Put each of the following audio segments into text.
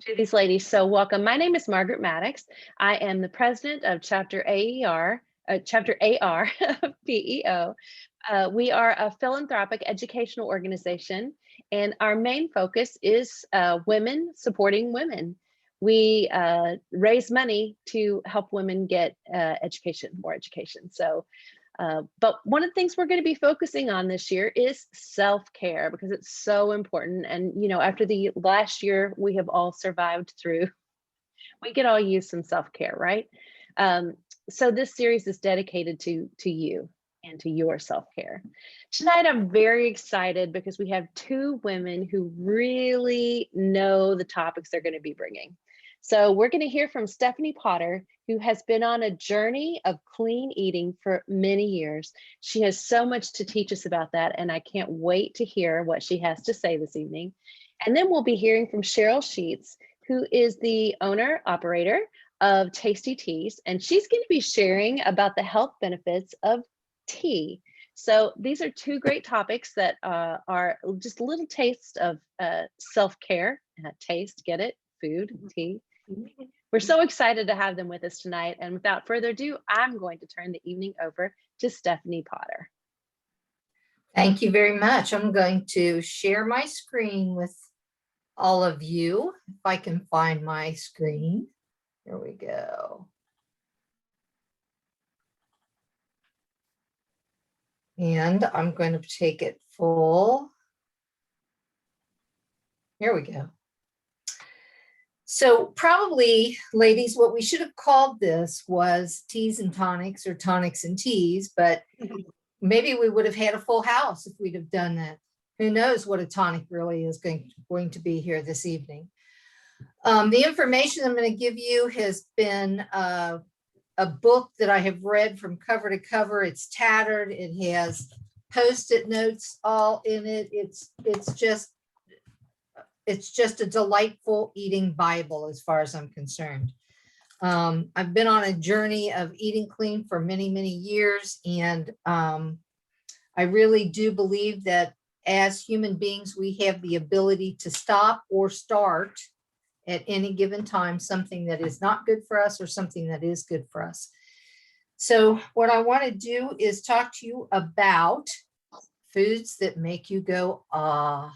to these ladies. So welcome. My name is Margaret Maddox. I am the president of Chapter Chapter AR of P.E.O. We are a philanthropic educational organization, and our main focus is women supporting women. We raise money to help women get more education. So but one of the things we're going to be focusing on this year is self-care, because it's so important. And, you know, after the last year we have all survived through, we could all use some self-care, right? So this series is dedicated to you and to your self-care. Tonight, I'm very excited because we have two women who really know the topics they're going to be bringing. So we're going to hear from Stephanie Potter, who has been on a journey of clean eating for many years. She has so much to teach us about that, and I can't wait to hear what she has to say this evening. And then we'll be hearing from Cheryl Sheets, who is the owner operator of Tastee Teas, and she's going to be sharing about the health benefits of tea. So these are two great topics that are just a little taste of self-care. Taste, get it? Food, tea. We're so excited to have them with us tonight. And without further ado, I'm going to turn the evening over to Stephanie Potter. Thank you very much. I'm going to share my screen with all of you. If I can find my screen. Here we go. And I'm going to take it full. Here we go. So probably, ladies, what we should have called this was Teas and Tonics, or Tonics and Teas, but maybe we would have had a full house if we'd have done that. Who knows what a tonic really is going to be here this evening. The information I'm going to give you has been a book that I have read from cover to cover. It's tattered. It has Post-it notes all in it. It's just a delightful eating Bible as far as I'm concerned. I've been on a journey of eating clean for many, many years. And I really do believe that as human beings, we have the ability to stop or start at any given time something that is not good for us or something that is good for us. So what I want to do is talk to you about foods that make you go, ah.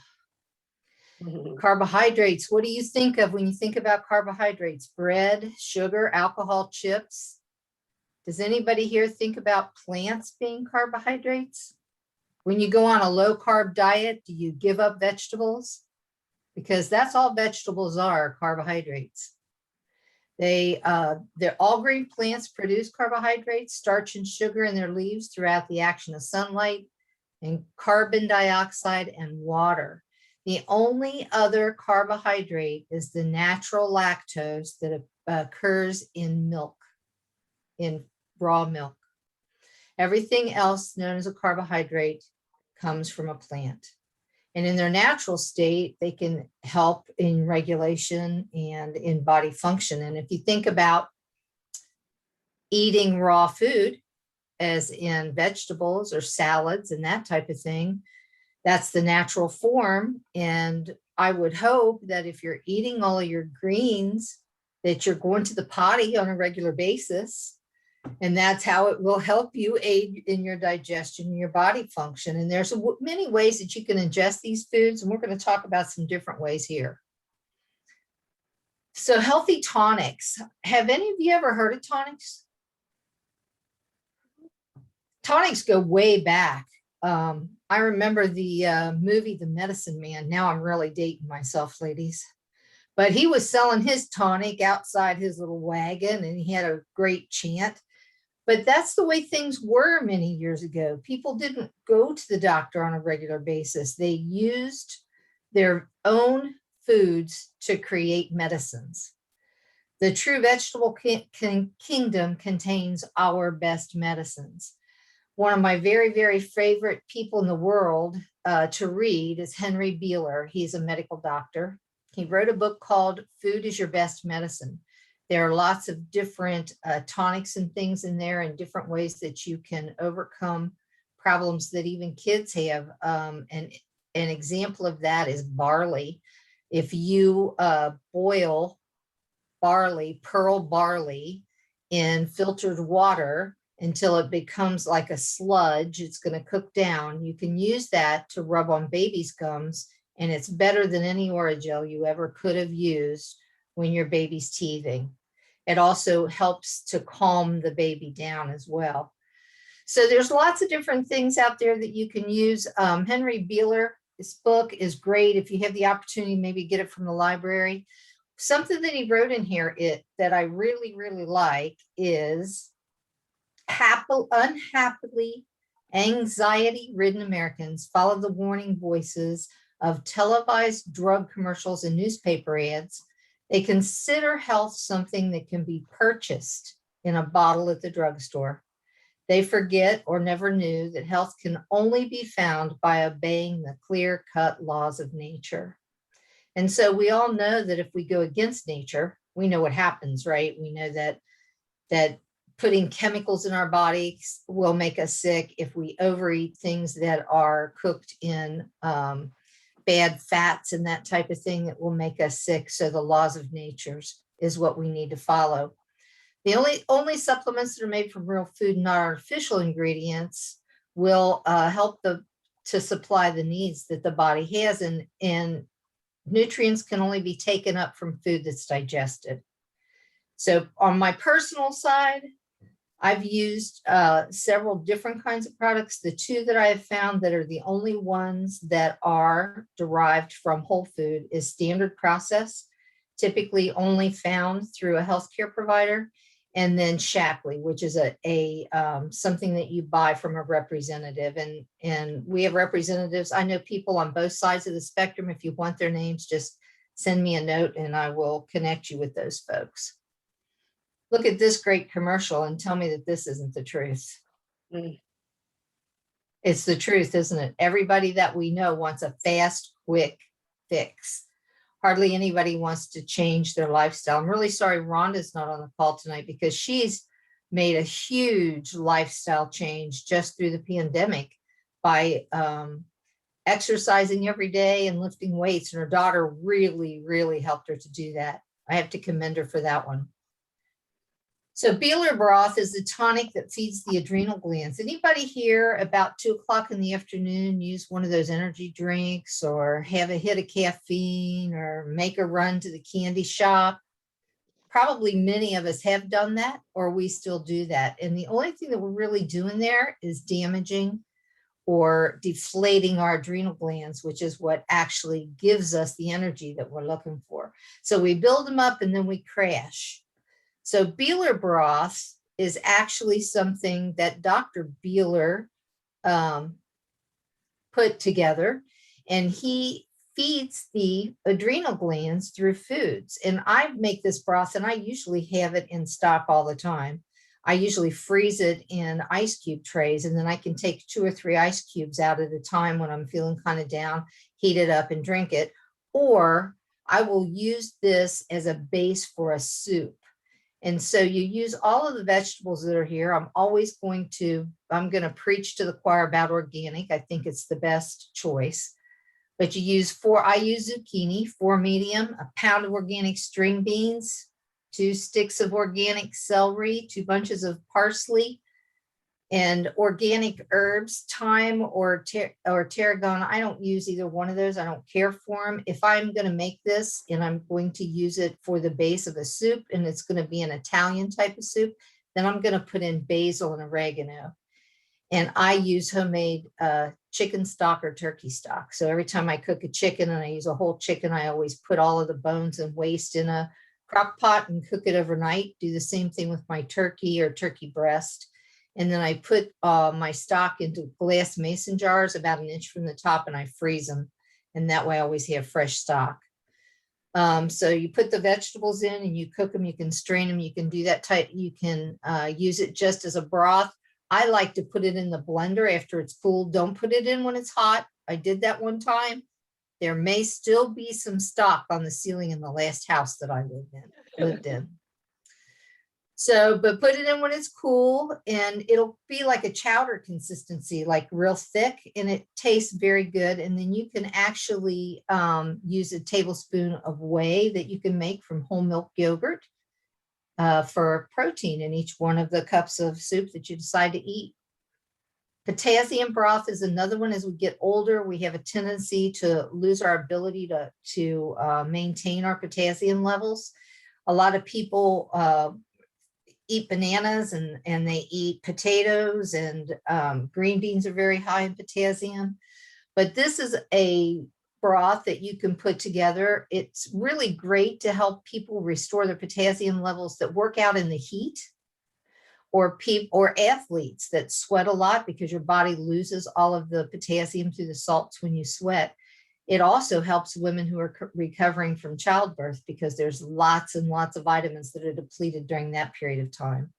Carbohydrates. What do you think of when you think about carbohydrates? Bread, sugar, alcohol, chips. Does anybody here think about plants being carbohydrates? When you go on a low carb diet, do you give up vegetables? Because that's all vegetables are, carbohydrates. They're all green plants produce carbohydrates, starch and sugar in their leaves throughout the action of sunlight, and carbon dioxide and water. The only other carbohydrate is the natural lactose that occurs in milk, in raw milk. Everything else known as a carbohydrate comes from a plant. And in their natural state, they can help in regulation and in body function. And if you think about eating raw food, as in vegetables or salads and that type of thing, that's the natural form. And I would hope that if you're eating all of your greens, that you're going to the potty on a regular basis. And that's how it will help you aid in your digestion and your body function. And there's many ways that you can ingest these foods. And we're going to talk about some different ways here. So healthy tonics. Have any of you ever heard of tonics? Tonics go way back. I remember the movie, The Medicine Man. Now I'm really dating myself, ladies. But he was selling his tonic outside his little wagon, and he had a great chant. But that's the way things were many years ago. People didn't go to the doctor on a regular basis. They used their own foods to create medicines. The true vegetable kingdom contains our best medicines. One of my very, very favorite people in the world to read is Henry Beeler. He's a medical doctor. He wrote a book called Food is Your Best Medicine. There are lots of different tonics and things in there, and different ways that you can overcome problems that even kids have. And an example of that is barley. If you boil barley, pearl barley, in filtered water until it becomes like a sludge, it's going to cook down. You can use that to rub on baby's gums, and it's better than any Orajel you ever could have used when your baby's teething. It also helps to calm the baby down as well. So there's lots of different things out there that you can use. Henry Beeler, his book is great. If you have the opportunity, maybe get it from the library. Something that he wrote in here that I really, really like is unhappily anxiety-ridden Americans follow the warning voices of televised drug commercials and newspaper ads. They consider health something that can be purchased in a bottle at the drugstore. They forget or never knew that health can only be found by obeying the clear-cut laws of nature. And so we all know that if we go against nature, we know what happens, right? We know that putting chemicals in our bodies will make us sick. If we overeat things that are cooked in bad fats and that type of thing, that will make us sick. So the laws of nature is what we need to follow. The only supplements that are made from real food, not artificial ingredients, will help to supply the needs that the body has, and nutrients can only be taken up from food that's digested. So on my personal side, I've used several different kinds of products. The two that I have found that are the only ones that are derived from whole food is Standard Process, typically only found through a healthcare provider, and then Shapley, which is something that you buy from a representative. And we have representatives. I know people on both sides of the spectrum. If you want their names, just send me a note and I will connect you with those folks. Look at this great commercial and tell me that this isn't the truth. It's the truth, isn't it? Everybody that we know wants a fast, quick fix. Hardly anybody wants to change their lifestyle. I'm really sorry Rhonda's not on the call tonight, because she's made a huge lifestyle change just through the pandemic by exercising every day and lifting weights. And her daughter really, really helped her to do that. I have to commend her for that one. So Berber Broth is a tonic that feeds the adrenal glands. Anybody here about 2:00 in the afternoon use one of those energy drinks, or have a hit of caffeine, or make a run to the candy shop? Probably many of us have done that, or we still do that. And the only thing that we're really doing there is damaging or deflating our adrenal glands, which is what actually gives us the energy that we're looking for. So we build them up and then we crash. So Berber Broth is actually something that Dr. Beeler put together, and he feeds the adrenal glands through foods. And I make this broth, and I usually have it in stock all the time. I usually freeze it in ice cube trays, and then I can take 2 or 3 ice cubes out at a time when I'm feeling kind of down, heat it up and drink it. Or I will use this as a base for a soup. And so you use all of the vegetables that are here. I'm going to preach to the choir about organic. I think it's the best choice. But I use zucchini, 4 medium, a pound of organic string beans, 2 sticks of organic celery, 2 bunches of parsley, and organic herbs, thyme or tarragon. I don't use either one of those. I don't care for them. If I'm going to make this and I'm going to use it for the base of a soup, and it's going to be an Italian type of soup, then I'm going to put in basil and oregano. And I use homemade chicken stock or turkey stock. So every time I cook a chicken and I use a whole chicken, I always put all of the bones and waste in a crock pot and cook it overnight. Do the same thing with my turkey or turkey breast. And then I put my stock into glass mason jars about 1 inch from the top, and I freeze them. And that way I always have fresh stock. So you put the vegetables in and you cook them. You can strain them. You can do that type. You can use it just as a broth. I like to put it in the blender after it's cooled. Don't put it in when it's hot. I did that one time. There may still be some stock on the ceiling in the last house that I lived in. So, but put it in when it's cool and it'll be like a chowder consistency, like real thick, and it tastes very good. And then you can actually use a tablespoon of whey that you can make from whole milk yogurt for protein in each one of the cups of soup that you decide to eat. Potassium broth is another one. As we get older, we have a tendency to lose our ability to maintain our potassium levels. A lot of people eat bananas and they eat potatoes, and green beans are very high in potassium. But this is a broth that you can put together. It's really great to help people restore their potassium levels that work out in the heat, or athletes that sweat a lot, because your body loses all of the potassium through the salts when you sweat. It also helps women who are recovering from childbirth, because there's lots and lots of vitamins that are depleted during that period of time.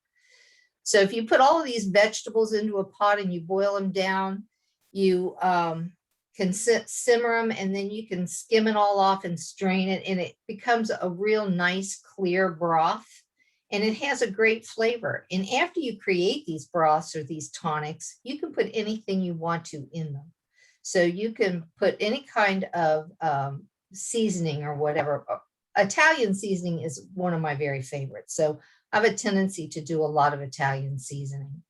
So if you put all of these vegetables into a pot and you boil them down, you can simmer them, and then you can skim it all off and strain it, and it becomes a real nice clear broth, and it has a great flavor. And after you create these broths or these tonics, you can put anything you want to in them. So you can put any kind of seasoning or whatever. Italian seasoning is one of my very favorites. So I have a tendency to do a lot of Italian seasoning.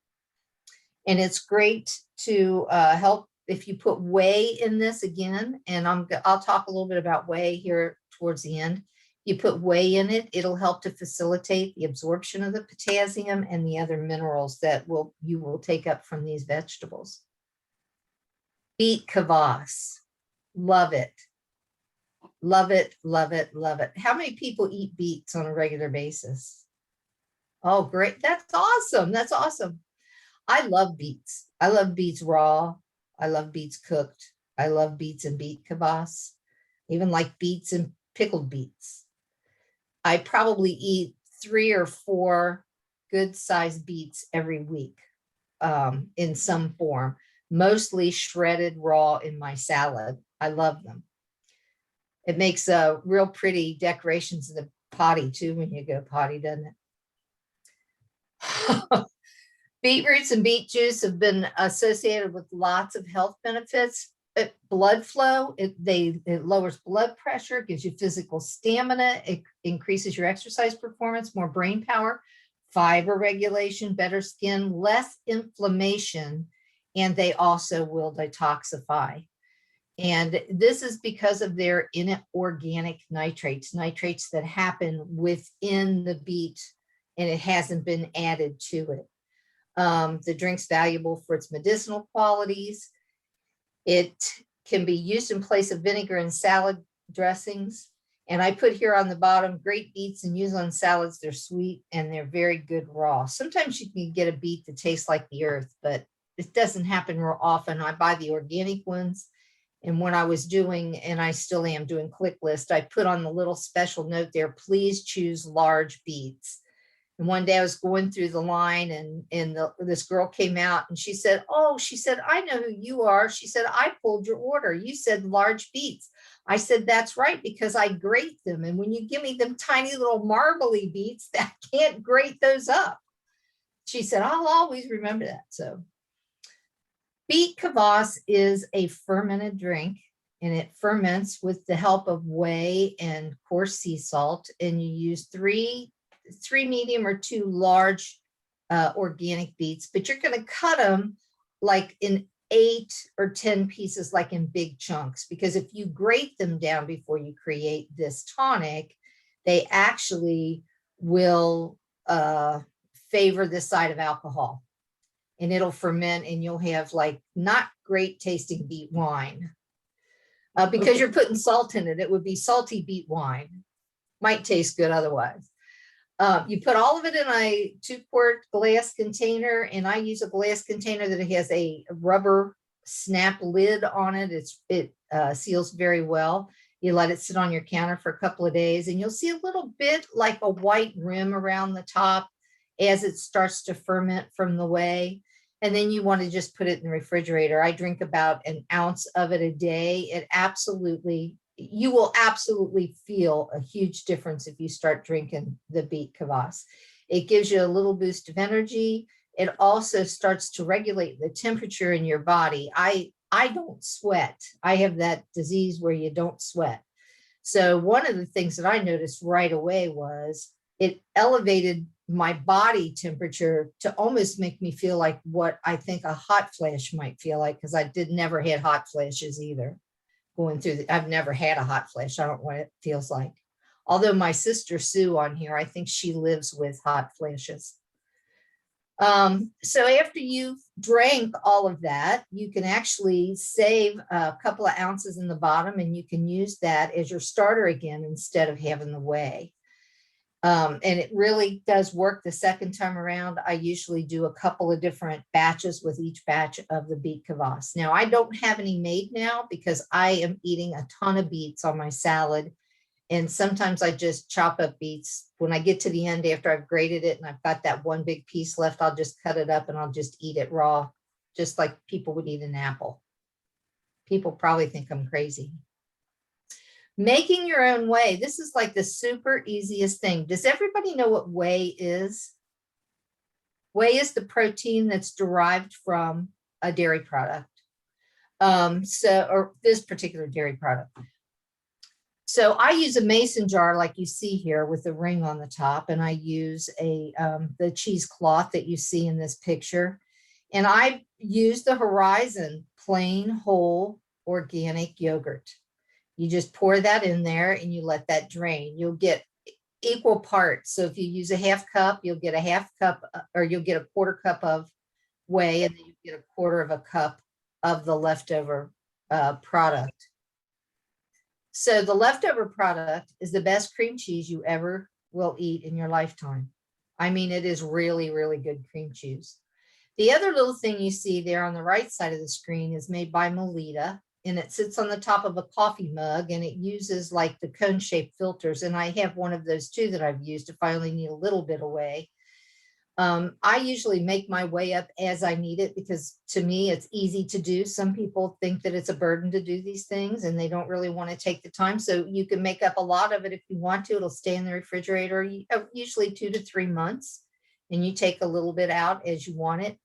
And it's great to help if you put whey in this again. And I'll talk a little bit about whey here towards the end. You put whey in it, it'll help to facilitate the absorption of the potassium and the other minerals that you will take up from these vegetables. Beet Kavas, love it. Love it, love it, love it. How many people eat beets on a regular basis? Oh, great. That's awesome. That's awesome. I love beets. I love beets raw. I love beets cooked. I love beets and beet kavas. Even like beets and pickled beets. I probably eat 3 or 4 good sized beets every week in some form, mostly shredded raw in my salad. I love them. It makes real pretty decorations in the potty too when you go potty, doesn't it? Beetroots and beet juice have been associated with lots of health benefits. Blood flow, it lowers blood pressure, gives you physical stamina, it increases your exercise performance, more brain power, fiber regulation, better skin, less inflammation, and they also will detoxify. And this is because of their inorganic nitrates that happen within the beet, and it hasn't been added to it. The drink's valuable for its medicinal qualities. It can be used in place of vinegar in salad dressings. And I put here on the bottom, great beets and use on salads. They're sweet and they're very good raw. Sometimes you can get a beet that tastes like the earth, but it doesn't happen real often. I buy the organic ones. And when I was doing, and I still am doing Click List, I put on the little special note there, please choose large beets. And one day I was going through the line and this girl came out and she said, oh, she said, I know who you are. She said, I pulled your order. You said large beets. I said, that's right, because I grate them. And when you give me them tiny little marbly beets, I can't grate those up. She said, I'll always remember that. So Beet Kavas is a fermented drink, and it ferments with the help of whey and coarse sea salt. And you use three medium or 2 large organic beets, but you're going to cut them like in 8 or 10 pieces, like in big chunks, because if you grate them down before you create this tonic, they actually will favor this side of alcohol, and it'll ferment, and you'll have like not great tasting beet wine because you're putting salt in it. It would be salty beet wine. Might taste good otherwise. You put all of it in a 2-quart glass container, and I use a glass container that has a rubber snap lid on it. It seals very well. You let it sit on your counter for a couple of days, and you'll see a little bit like a white rim around the top as it starts to ferment from the whey. And then you want to just put it in the refrigerator. I drink about an ounce of it a day. You will absolutely feel a huge difference if you start drinking the Beet Kavas. It gives you a little boost of energy. It also starts to regulate the temperature in your body. I don't sweat. I have that disease where you don't sweat. So one of the things that I noticed right away was it elevated my body temperature to almost make me feel like what I think a hot flash might feel like, because I never had hot flashes either. I've never had a hot flash. I don't know what it feels like. Although my sister Sue on here, I think she lives with hot flashes. So after you've drank all of that, you can actually save a couple of ounces in the bottom, and you can use that as your starter again instead of having the whey. And it really does work the second time around. I usually do a couple of different batches with each batch of the Beet Kavas. Now, I don't have any made now because I am eating a ton of beets on my salad. And sometimes I just chop up beets. When I get to the end, after I've grated it and I've got that one big piece left, I'll just cut it up and I'll just eat it raw, just like people would eat an apple. People probably think I'm crazy. Making your own whey. This is like the super easiest thing. Does everybody know what whey is? Whey is the protein that's derived from a dairy product. Or this particular dairy product. So I use a mason jar like you see here with the ring on the top, and I use the cheesecloth that you see in this picture. And I use the Horizon plain whole organic yogurt. You just pour that in there and you let that drain. You'll get equal parts. So if you use a half cup, you'll get a half cup, or you'll get a quarter cup of whey, and then you get a quarter of a cup of the leftover product. So the leftover product is the best cream cheese you ever will eat in your lifetime. I mean, it is really, really good cream cheese. The other little thing you see there on the right side of the screen is made by Melita, and it sits on the top of a coffee mug, and it uses like the cone-shaped filters. And I have one of those too that I've used if I only need a little bit of whey. I usually make my whey up as I need it because to me, it's easy to do. Some people think that it's a burden to do these things and they don't really want to take the time. So you can make up a lot of it if you want to. It'll stay in the refrigerator usually 2 to 3 months, and you take a little bit out as you want it.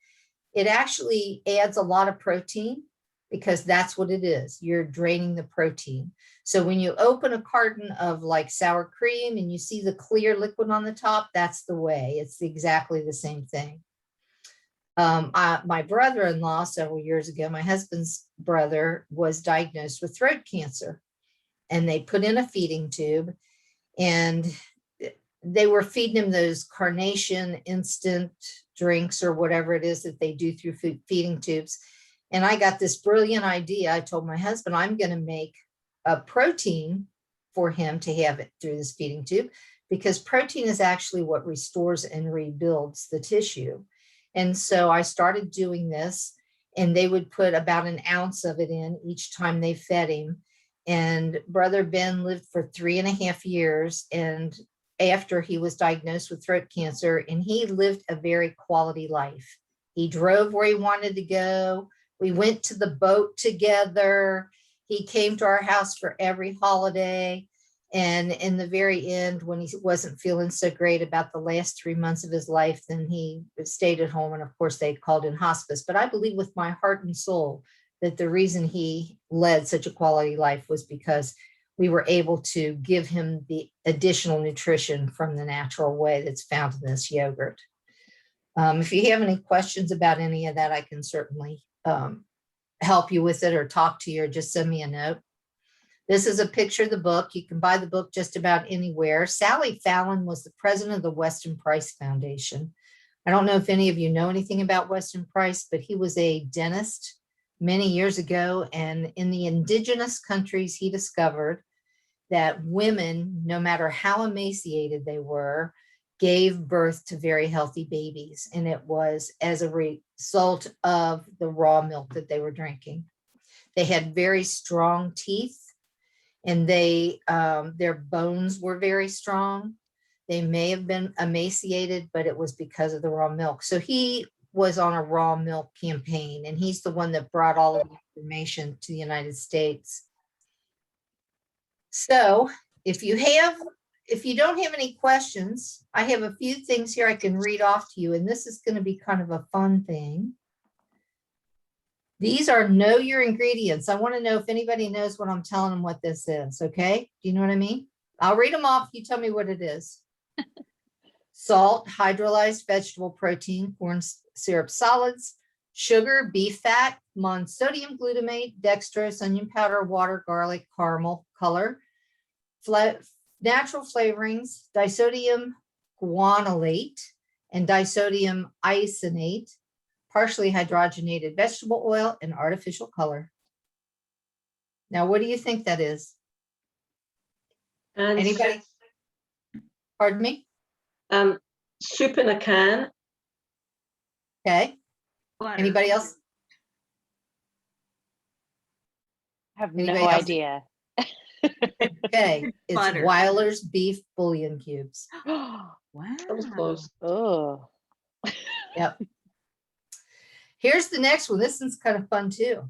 It actually adds a lot of protein because that's what it is. You're draining the protein. So when you open a carton of like sour cream and you see the clear liquid on the top, that's the whey. It's exactly the same thing. My brother-in-law several years ago, my husband's brother, was diagnosed with throat cancer, and they put in a feeding tube, and they were feeding him those Carnation instant drinks or whatever it is that they do through feeding tubes. And I got this brilliant idea. I told my husband, I'm going to make a protein for him to have it through this feeding tube, because protein is actually what restores and rebuilds the tissue. And so I started doing this, and they would put about an ounce of it in each time they fed him. And Brother Ben lived for 3.5 years. And after he was diagnosed with throat cancer, and he lived a very quality life. He drove where he wanted to go. We went to the boat together. He came to our house for every holiday. And in the very end, when he wasn't feeling so great about the last 3 months of his life, then he stayed at home. And of course, they called in hospice. But I believe with my heart and soul that the reason he led such a quality life was because we were able to give him the additional nutrition from the natural whey that's found in this yogurt. If you have any questions about any of that, I can certainly help you with it or talk to you, or just send me a note. This is a picture of the book. You can buy the book just about anywhere. Sally Fallon was the president of the Weston Price Foundation. I don't know if any of you know anything about Weston Price, but he was a dentist many years ago. And in the indigenous countries, he discovered that women, no matter how emaciated they were, gave birth to very healthy babies. And it was as a result of the raw milk that they were drinking. They had very strong teeth, and their bones were very strong. They may have been emaciated, but it was because of the raw milk. So he was on a raw milk campaign, and he's the one that brought all of the information to the United States. So if you have if you don't have any questions, I have a few things here I can read off to you, and this is going to be kind of a fun thing. These are know your ingredients. I want to know if anybody knows what I'm telling them what this is. Okay. Do you know what I mean? I'll read them off. You tell me what it is. Salt, hydrolyzed vegetable protein, corn syrup solids, sugar, beef fat, monosodium glutamate, dextrose, onion powder, water, garlic, caramel, color, natural flavorings, disodium guanylate and disodium isonate, partially hydrogenated vegetable oil, and artificial color. Now, what do you think that is? And Anybody? Pardon me? Soup in a can. Okay. Butter. Anybody else? I have Anybody no else? idea. Okay. It's Butter. Weiler's beef bouillon cubes. Wow. That was close. Oh, Yep. Here's the next one. This one's kind of fun too.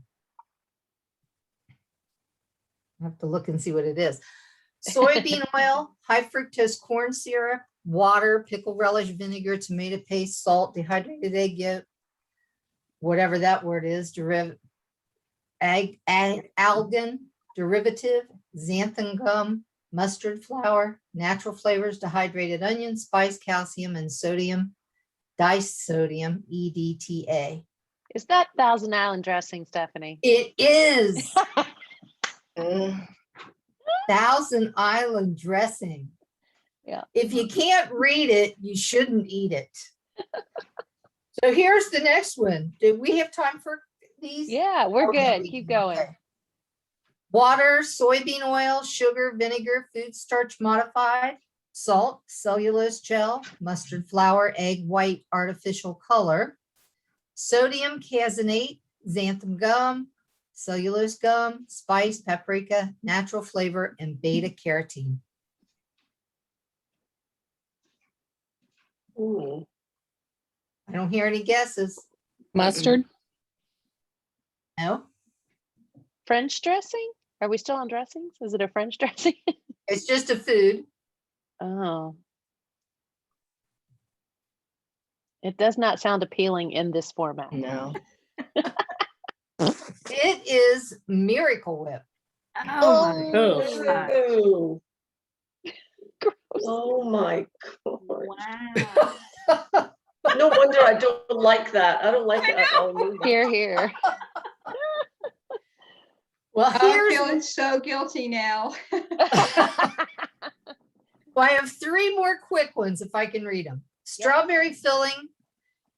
I have to look and see what it is. Soybean oil, high fructose corn syrup, water, pickle relish vinegar, tomato paste, salt, dehydrated egg yolk, whatever that word is, algan, derivative, xanthan gum, mustard flour, natural flavors, dehydrated onion, spice, calcium, and sodium, disodium, EDTA. is that Thousand Island dressing, Stephanie? It is Thousand Island dressing. Yeah. If you can't read it, you shouldn't eat it. So here's the next one. Did we have time for these? Yeah, we're Okay. good. Keep going. Okay. Water, soybean oil, sugar, vinegar, food starch modified, salt, cellulose gel, mustard flour, egg white, artificial color, sodium caseinate, xanthan gum, cellulose gum, spice, paprika, natural flavor, and beta carotene. Ooh. I don't hear any guesses. Mustard? No, French dressing? Are we still on dressings? Is it a French dressing? it's just a food. Oh. It does not sound appealing in this format. No. It is Miracle Whip. Oh, my Oh. gosh. Ooh. Gross. Oh my god. Wow. No wonder I don't like that. I don't like it at all. either. Here, here. Well, I'm here's feeling so guilty now. well, I have three more quick ones if I can read them. Strawberry filling,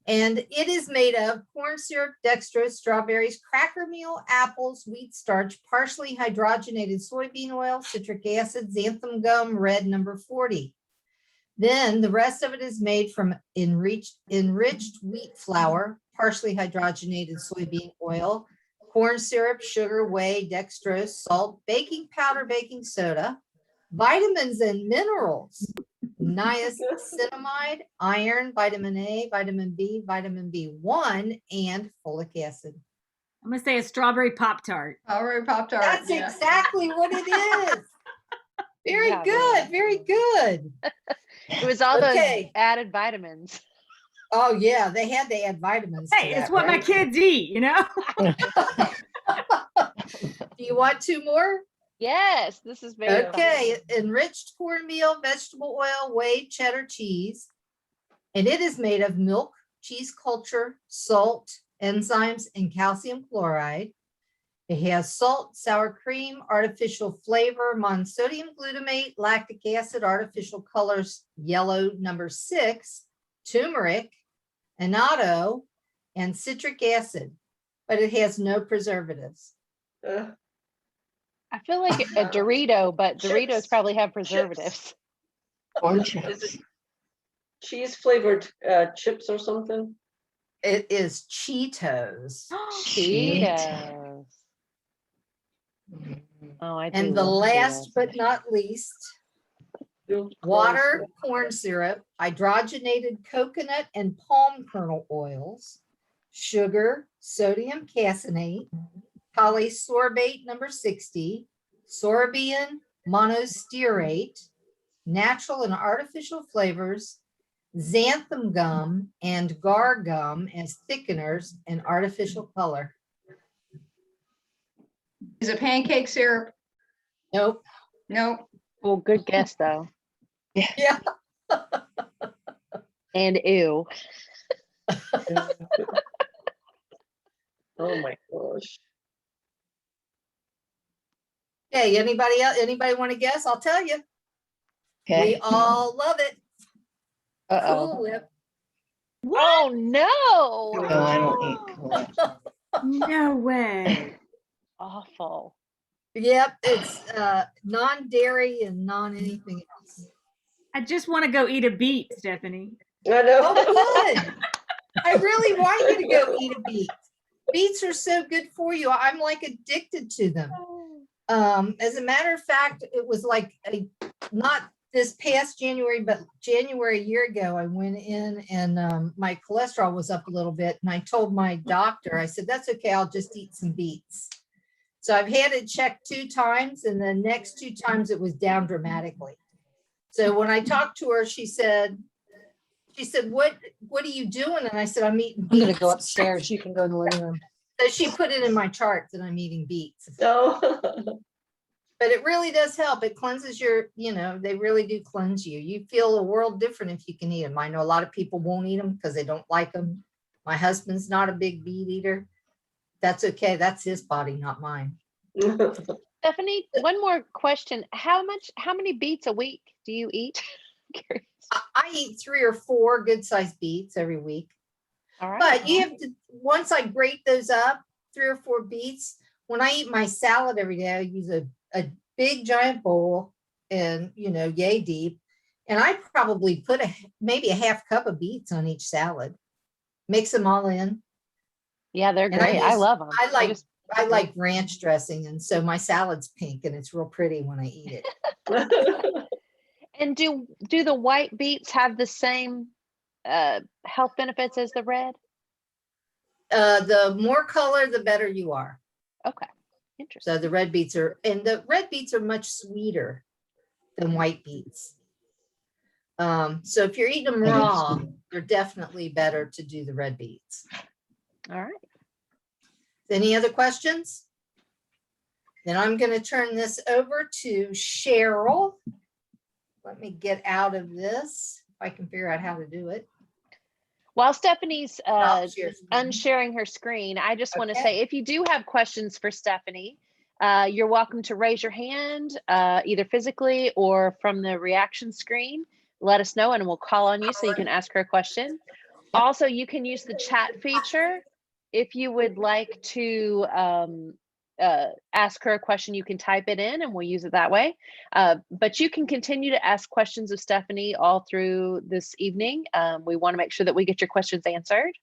and it is made of corn syrup, dextrose, strawberries, cracker meal, apples, wheat starch, partially hydrogenated soybean oil, citric acid, xanthan gum, red number 40. Then the rest of it is made from enriched wheat flour, partially hydrogenated soybean oil, corn syrup, sugar, whey, dextrose, salt, baking powder, baking soda, vitamins and minerals, niacinamide, iron, vitamin A, vitamin B, vitamin B1, and folic acid. I'm gonna say a strawberry Pop-Tart. Power Pop-Tart. That's yeah. exactly what it is. Very Yeah, good, very good. It was all Okay. those added vitamins. Oh yeah, they had to add vitamins. To Hey, it's that, what my right? kids eat, you know? Do you want two more? Yes, this is very fun. Okay, enriched cornmeal, vegetable oil, whey, cheddar cheese. And it is made of milk, cheese culture, salt, enzymes, and calcium chloride. It has salt, sour cream, artificial flavor, monosodium glutamate, lactic acid, artificial colors, yellow number 6, turmeric, annatto, and citric acid, but it has no preservatives. I feel like a Dorito, but Doritos Chips. probably have preservatives. Corn Is chips. it cheese flavored chips or something? It is Cheetos. Cheetos. Oh, I do. And the love last Cheetos. but not least, Real water, close. corn syrup, hydrogenated coconut and palm kernel oils, sugar, sodium caseinate, polysorbate number 60, sorbian monostearate, natural and artificial flavors, xanthan gum and gar gum as thickeners and artificial color. Is it pancake syrup? Nope. No. Well, good guess though. Yeah. And ew. Oh my gosh. Hey, anybody else? Anybody want to guess? I'll tell you. We Okay. all love it. Uh-oh. Cool Whip. What? Oh no. No, I don't eat Cool Whip. No way. Awful. Yep, it's non-dairy and non-anything else. I just want to go eat a beet, Stephanie. I know. Oh, good. I really want you to go eat a beet. Beets are so good for you. I'm like addicted to them. As a matter of fact, it was like not this past January, but January a year ago, I went in and my cholesterol was up a little bit. And I told my doctor, I said, that's okay. I'll just eat some beets. So I've had it checked 2 times, and the next 2 times it was down dramatically. So when I talked to her, she said, what are you doing? And I said, I'm eating beets. I'm gonna go upstairs. You can go in the living room. So she put it in my chart that I'm eating beets. No. But it really does help. It cleanses your, they really do cleanse you. You feel a world different if you can eat them. I know a lot of people won't eat them because they don't like them. My husband's not a big beet eater. That's okay. That's his body, not mine. Stephanie, one more question. How many beets a week do you eat? Curious. I eat 3 or 4 good sized beets every week. All right. But you have to, once I grate those up, 3 or 4 beets, when I eat my salad every day, I use a big giant bowl and, yay deep. And I probably put maybe a half cup of beets on each salad, mix them all in. Yeah, they're And I great. I just- love them. I like ranch dressing. And so my salad's pink and it's real pretty when I eat it. And do the white beets have the same health benefits as the red? The more color, the better you are. Okay. Interesting. So the red beets are much sweeter than white beets. So if you're eating them raw, they're definitely better to do the red beets. All right. Any other questions? Then I'm going to turn this over to Cheryl. Let me get out of this if I can figure out how to do it. While Stephanie's I'll share screen. unsharing her screen, I just want to Okay. say, if you do have questions for Stephanie, you're welcome to raise your hand, either physically or from the reaction screen. Let us know and we'll call on you so you can ask her a question. Also, you can use the chat feature. If you would like to ask her a question, you can type it in and we'll use it that way. But you can continue to ask questions of Stephanie all through this evening. We want to make sure that we get your questions answered.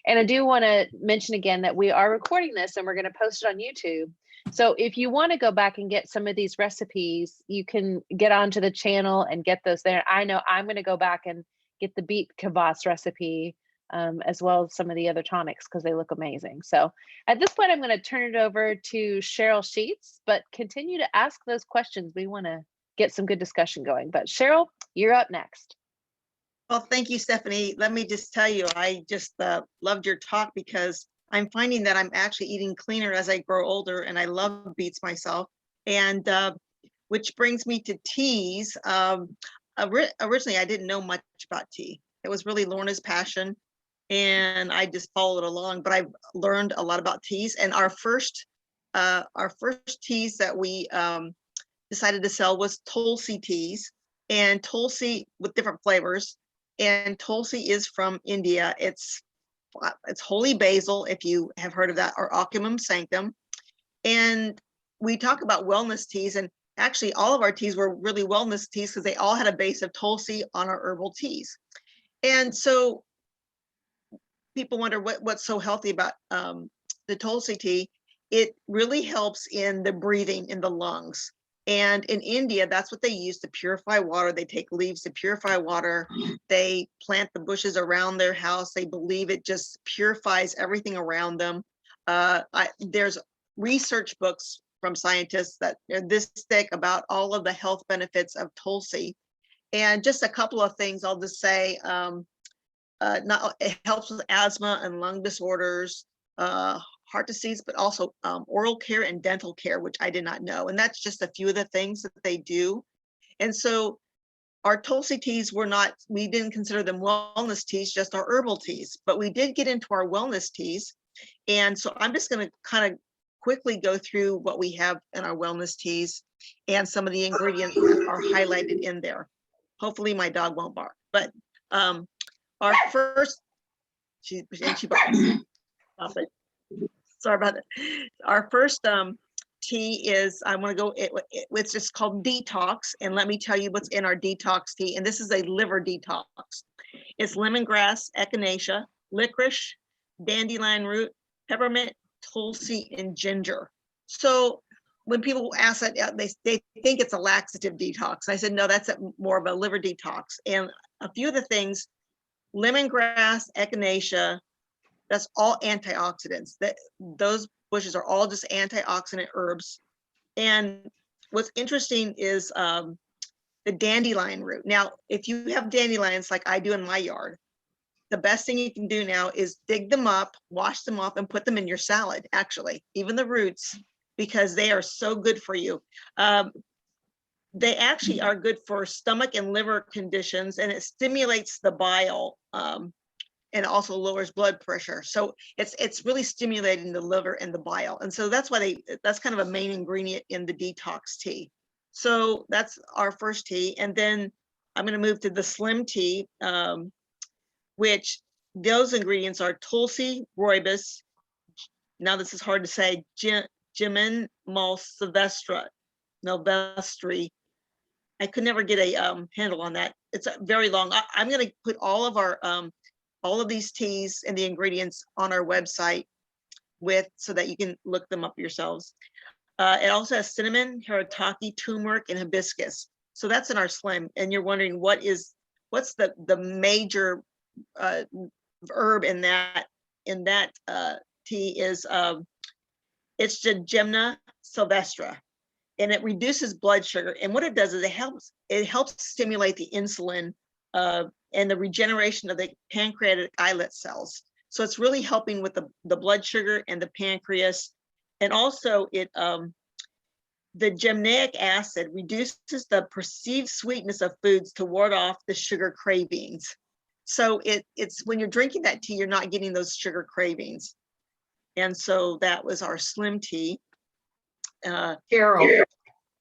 And I do want to mention again that we are recording this and we're going to post it on YouTube. So if you want to go back and get some of these recipes, you can get onto the channel and get those there. I know I'm going to go back and get the Beet Kavas recipe as well as some of the other tonics because they look amazing. So at this point, I'm going to turn it over to Cheryl Sheets, but continue to ask those questions. We want to get some good discussion going. But Cheryl, you're up next. Well, thank you, Stephanie. Let me just tell you, I just loved your talk because I'm finding that I'm actually eating cleaner as I grow older, and I love beets myself. And which brings me to teas. Originally, I didn't know much about tea. It was really Lorna's passion, and I just followed along. But I've learned a lot about teas. And our first teas that we decided to sell was Tulsi teas, and Tulsi with different flavors. And Tulsi is from India. It's holy basil, if you have heard of that, or Ocimum sanctum. And we talk about wellness teas, and actually all of our teas were really wellness teas because they all had a base of Tulsi on our herbal teas. And so people wonder what's so healthy about the Tulsi tea. It really helps in the breathing in the lungs. And in India, that's what they use to purify water. They take leaves to purify water. They plant the bushes around their house. They believe it just purifies everything around them. There's research books from scientists that are this thick about all of the health benefits of Tulsi. And just a couple of things I'll just say. It helps with asthma and lung disorders, heart disease, but also oral care and dental care, which I did not know. And that's just a few of the things that they do. And so our Tulsi teas we didn't consider them wellness teas, just our herbal teas, but we did get into our wellness teas. And so I'm just going to kind of quickly go through what we have in our wellness teas, and some of the ingredients are highlighted in there. Hopefully my dog won't bark, but our first, she barks. Stop it. Sorry about that. Our first tea is, I want to go, it's just called Detox. And let me tell you what's in our Detox tea. And this is a liver detox. It's lemongrass, echinacea, licorice, dandelion root, peppermint, tulsi, and ginger. So when people ask that, they think it's a laxative detox. I said, no, that's more of a liver detox. And a few of the things, lemongrass, echinacea, that's all antioxidants. Those bushes are all just antioxidant herbs. And what's interesting is the dandelion root. Now, if you have dandelions like I do in my yard, the best thing you can do now is dig them up, wash them off, and put them in your salad, actually, even the roots, because they are so good for you. They actually are good for stomach and liver conditions, and it stimulates the bile, and also lowers blood pressure. So it's really stimulating the liver and the bile. And so that's why that's kind of a main ingredient in the detox tea. So that's our first tea. And then I'm going to move to the slim tea, which those ingredients are tulsi, rooibos. Now this is hard to say, Gemin malsylvestre, Silvestri. I could never get a handle on that. It's very long. I'm going to put all of these teas and the ingredients on our website so that you can look them up yourselves. It also has cinnamon, haritaki, turmeric, and hibiscus. So that's in our slim. And you're wondering what's the major herb in that tea is it's the Gemna sylvestre, and it reduces blood sugar. And what it does is it helps stimulate the insulin and the regeneration of the pancreatic islet cells. So it's really helping with the blood sugar and the pancreas. And also the gemnaic acid reduces the perceived sweetness of foods to ward off the sugar cravings. So it's when you're drinking that tea, you're not getting those sugar cravings. And so that was our slim tea. Cheryl,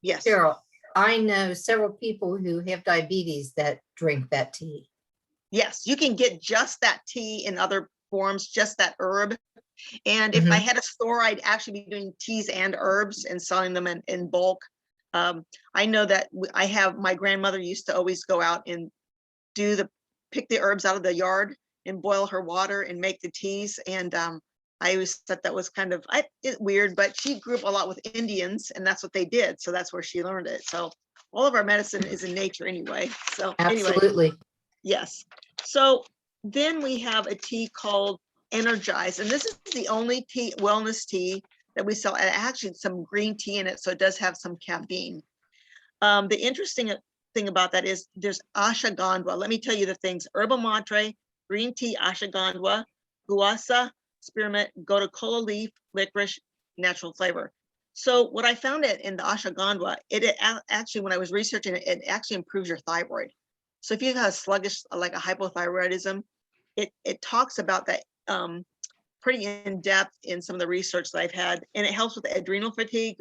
Yes. Cheryl, I know several people who have diabetes that drink that tea. Yes, you can get just that tea in other forms, just that herb. And if I had a store, I'd actually be doing teas and herbs and selling them in bulk. I know that my grandmother used to always go out and pick the herbs out of the yard and boil her water and make the teas. And I always thought that was kind of weird, but she grew up a lot with Indians, and that's what they did. So that's where she learned it. So all of our medicine is in nature anyway. So Absolutely. anyway, yes. So then we have a tea called Energize, and this is the only wellness tea that we sell. And actually some green tea in it, so it does have some caffeine. The interesting thing about that is there's ashwagandha. Let me tell you the things: herbal matre, green tea, ashwagandha, guasa, spearmint, gotu kola leaf, licorice, natural flavor. So what I found in the ashwagandha, it actually, when I was researching it, it actually improves your thyroid. So if you have a sluggish, like a hypothyroidism, it talks about that pretty in depth in some of the research that I've had, and it helps with adrenal fatigue.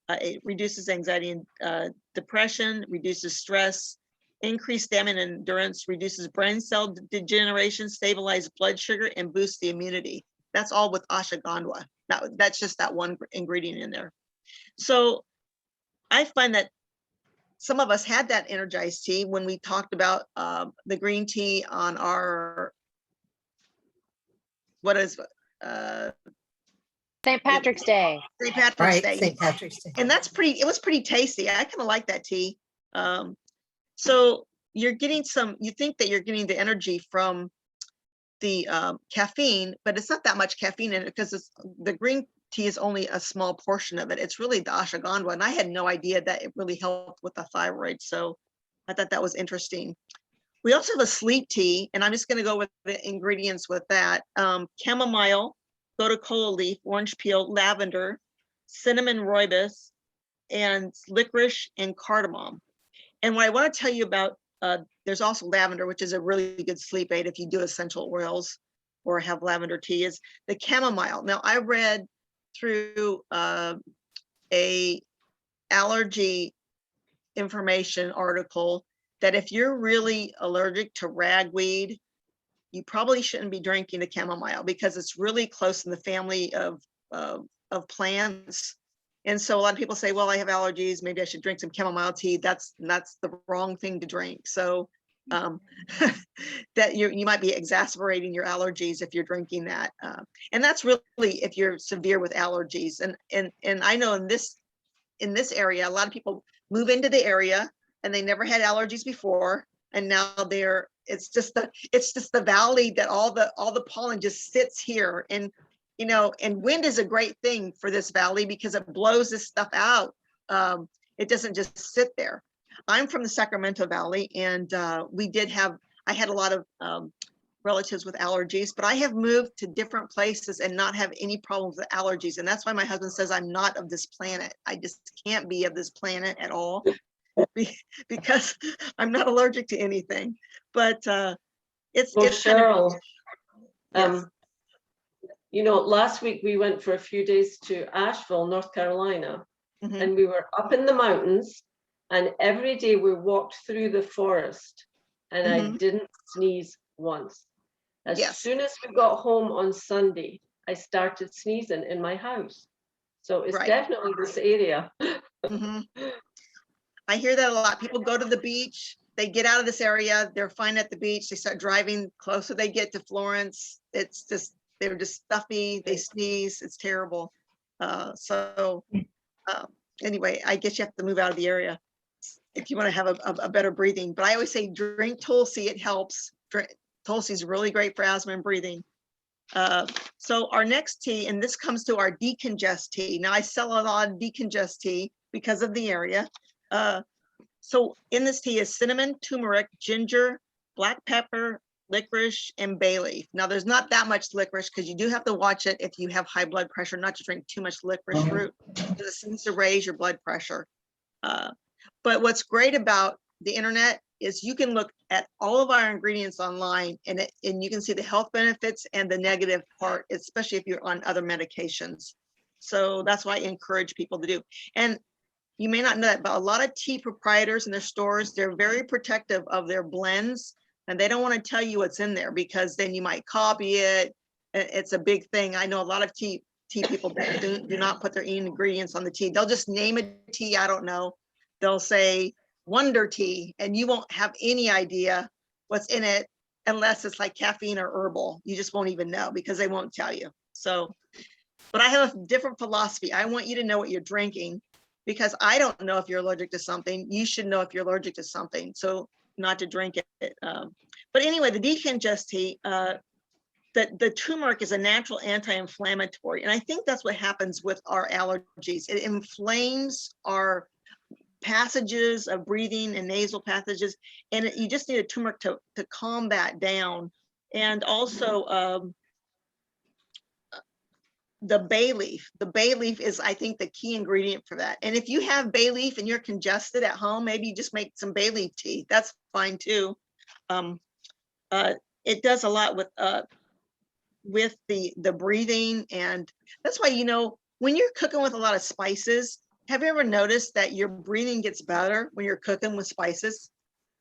It reduces anxiety and depression, reduces stress, increased stamina and endurance, reduces brain cell degeneration, stabilizes blood sugar, and boosts the immunity. That's all with ashwagandha. That's just that one ingredient in there. So I find that some of us had that Energize tea when we talked about the green tea on our, St. Patrick's Day. St. Patrick's Right, Day. St. Patrick's Day. And it was pretty tasty. I kind of like that tea. So you're getting you think that you're getting the energy from the caffeine, but it's not that much caffeine in it, because the green tea is only a small portion of it. It's really the ashwagandha, and I had no idea that it really helped with the thyroid. So I thought that was interesting. We also have a sleep tea, and I'm just going to go with the ingredients with that. Chamomile, gotu-kola leaf, orange peel, lavender, cinnamon rooibos, and licorice and cardamom. And what I want to tell you about, there's also lavender, which is a really good sleep aid if you do essential oils or have lavender tea, is the chamomile. Now, I read through a allergy information article that if you're really allergic to ragweed, you probably shouldn't be drinking the chamomile because it's really close in the family of plants. And so a lot of people say, well, I have allergies, maybe I should drink some chamomile tea. That's the wrong thing to drink. So that you might be exacerbating your allergies if you're drinking that. And that's really if you're severe with allergies. And I know in this area, a lot of people move into the area and they never had allergies before, and now it's just the valley that all the pollen just sits here. And and wind is a great thing for this valley because it blows this stuff out. It doesn't just sit there. I'm from the Sacramento Valley, and I had a lot of relatives with allergies, but I have moved to different places and not have any problems with allergies. And that's why my husband says I'm not of this planet. I just can't be of this planet at all because I'm not allergic to anything. But it's Cheryl, yes. Last week we went for a few days to Asheville, North Carolina, Mhm. and we were up in the mountains, and every day we walked through the forest, and I Mhm. didn't sneeze once. As Yes. soon as we got home on Sunday, I started sneezing in my house. So it's Right. definitely this area. Mhm. I hear that a lot. People go to the beach, they get out of this area, they're fine at the beach, they start driving. Closer they get to Florence, they're just stuffy, they sneeze, it's terrible. Anyway, I guess you have to move out of the area if you want to have a better breathing. But I always say drink Tulsi, it helps. Tulsi is really great for asthma and breathing. So our next tea, and this comes to our decongest tea. Now I sell a lot of decongest tea because of the area. So in this tea is cinnamon, turmeric, ginger, black pepper, licorice, and bay leaf. Now there's not that much licorice because you do have to watch it if you have high blood pressure, not to drink too much licorice root because it seems to raise your blood pressure. But what's great about the internet is you can look at all of our ingredients online and you can see the health benefits and the negative part, especially if you're on other medications. So that's why I encourage people to do. And you may not know that, but a lot of tea proprietors in their stores, they're very protective of their blends, and they don't want to tell you what's in there because then you might copy it. It's a big thing. I know a lot of tea people do not put their ingredients on the tea. They'll just name a tea, I don't know. They'll say Wonder Tea, and you won't have any idea what's in it unless it's like caffeine or herbal. You just won't even know because they won't tell you. So, but I have a different philosophy. I want you to know what you're drinking because I don't know if you're allergic to something. You should know if you're allergic to something. So not to drink it. But anyway, the decongest tea, the turmeric is a natural anti-inflammatory. And I think that's what happens with our allergies. It inflames our passages of breathing and nasal passages. And you just need a turmeric to calm that down. And also the bay leaf. The bay leaf is, I think, the key ingredient for that. And if you have bay leaf and you're congested at home, maybe you just make some bay leaf tea. That's fine too. It does a lot with the breathing, and that's why when you're cooking with a lot of spices, have you ever noticed that your breathing gets better when you're cooking with spices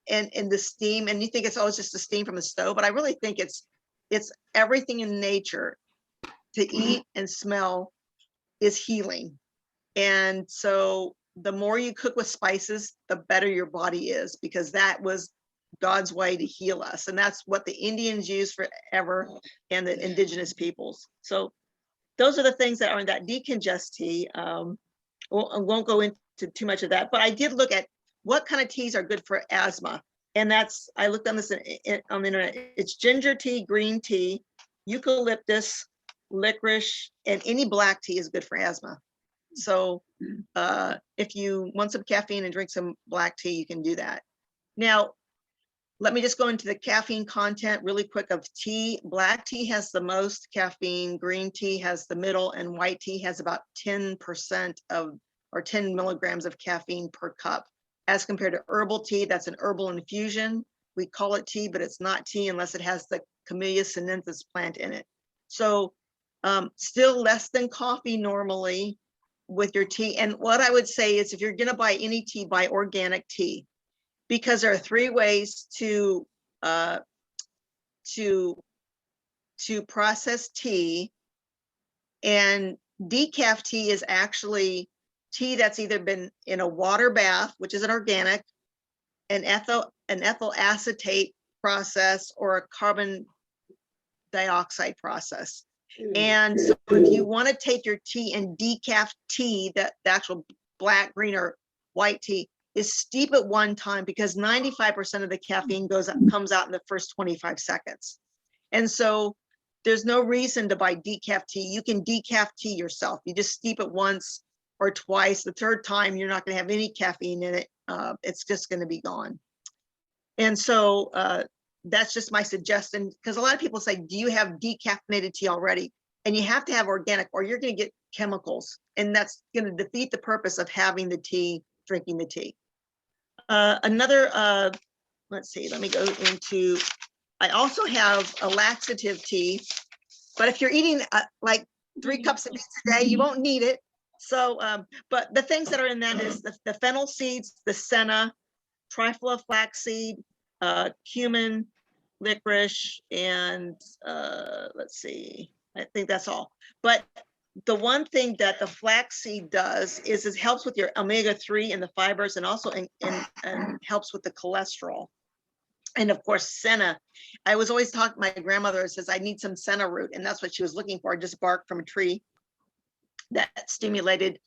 and the steam? And you think it's always just the steam from the stove, but I really think it's everything in nature to eat and smell is healing. And so the more you cook with spices, the better your body is, because that was God's way to heal us. And that's what the Indians used forever, and the indigenous peoples. So those are the things that are in that decongest tea. I won't go into too much of that, but I did look at what kind of teas are good for asthma. And I looked on this on the internet. It's ginger tea, green tea, eucalyptus, licorice, and any black tea is good for asthma. So if you want some caffeine and drink some black tea, you can do that. Now, let me just go into the caffeine content really quick of tea. Black tea has the most caffeine, green tea has the middle, and white tea has about 10% of, or 10 milligrams of caffeine per cup. As compared to herbal tea, that's an herbal infusion. We call it tea, but it's not tea unless it has the Camellia sinensis plant in it. So still less than coffee normally with your tea. And what I would say is if you're gonna buy any tea, buy organic tea, because there are 3 ways to process tea. And decaf tea is actually tea that's either been in a water bath, which is an organic, an ethyl acetate process, or a carbon dioxide process. And so if you want to take your tea and decaf tea, that the actual black, green, or white tea, is steep at one time, because 95% of the caffeine comes out in the first 25 seconds. And so there's no reason to buy decaf tea. You can decaf tea yourself. You just steep it once or twice. The third time, you're not going to have any caffeine in it. It's just going to be gone. And so that's just my suggestion, because a lot of people say, do you have decaffeinated tea already? And you have to have organic, or you're going to get chemicals, and that's going to defeat the purpose of having the tea, drinking the tea. Let's see, let me go into, I also have a laxative tea, but if you're eating like 3 cups of beets a day, you won't need it. So, but the things that are in that is the fennel seeds, the senna, trifla flaxseed, cumin, licorice, and let's see, I think that's all. But the one thing that the flaxseed does is it helps with your omega-3 and the fibers, and also and helps with the cholesterol. And of course, senna. I was always talking, my grandmother says, I need some senna root, and that's what she was looking for, just bark from a tree that stimulated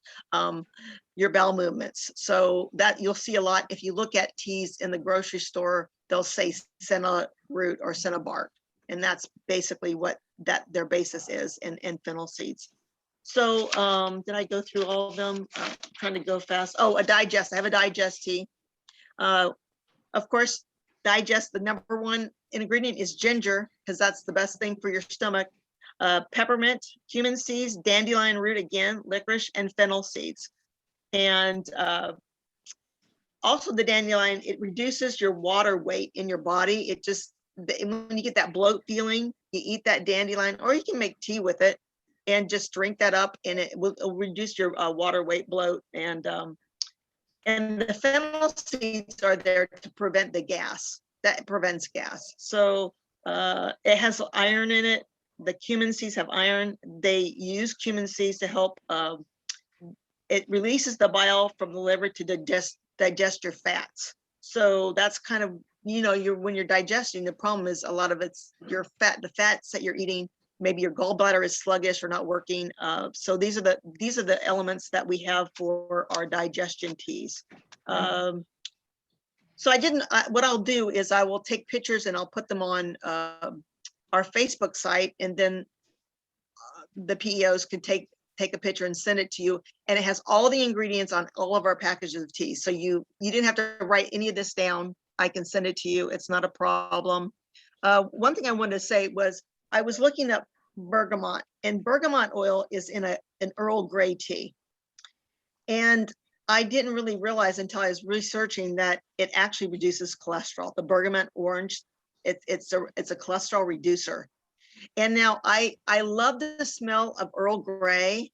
your bowel movements. So that you'll see a lot. If you look at teas in the grocery store, they'll say senna root or senna bark. And that's basically what their basis is in fennel seeds. So did I go through all of them? Trying to go fast. Oh, a digest. I have a digest tea. Of course, digest, the number 1 ingredient is ginger, because that's the best thing for your stomach. Peppermint, cumin seeds, dandelion root, again, licorice, and fennel seeds. And also the dandelion, it reduces your water weight in your body. It just, when you get that bloat feeling, you eat that dandelion, or you can make tea with it and just drink that up, and it will reduce your water weight, bloat. And the fennel seeds are there to prevent the gas. That prevents gas. So it has iron in it. The cumin seeds have iron. They use cumin seeds to help. It releases the bile from the liver to digest your fats. So that's kind of, when you're digesting, the problem is a lot of it's your fat, the fats that you're eating. Maybe your gallbladder is sluggish or not working. So these are the elements that we have for our digestion teas. So what I'll do is I will take pictures and I'll put them on our Facebook site, and then the P.E.Os can take a picture and send it to you. And it has all the ingredients on all of our packages of tea. So you didn't have to write any of this down. I can send it to you. It's not a problem. One thing I wanted to say was I was looking up bergamot, and bergamot oil is in an Earl Grey tea. And I didn't really realize until I was researching that it actually reduces cholesterol. The bergamot orange, it's a cholesterol reducer. And now I love the smell of Earl Grey.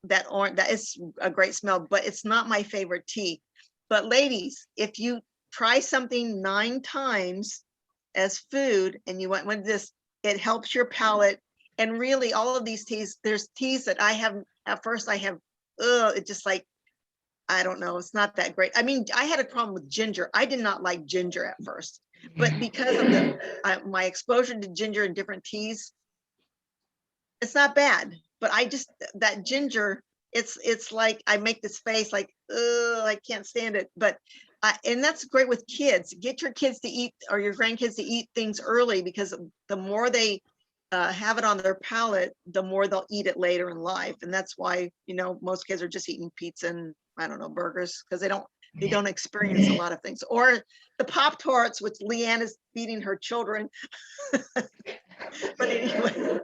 That is a great smell, but it's not my favorite tea. But ladies, if you try something 9 times as food and you went with this, it helps your palate. And really, all of these teas, there's teas that I have, at first I have, it just like, I don't know, it's not that great. I mean, I had a problem with ginger. I did not like ginger at first, but because of my exposure to ginger in different teas, it's not bad. But that ginger, it's like, I make this face like, I can't stand it. But and that's great with kids. Get your kids to eat, or your grandkids to eat things early, because the more they have it on their palate, the more they'll eat it later in life. And that's why, most kids are just eating pizza and, I don't know, burgers, because they don't experience a lot of things. Or the Pop-Tarts, which Leanne is feeding her children. But anyway,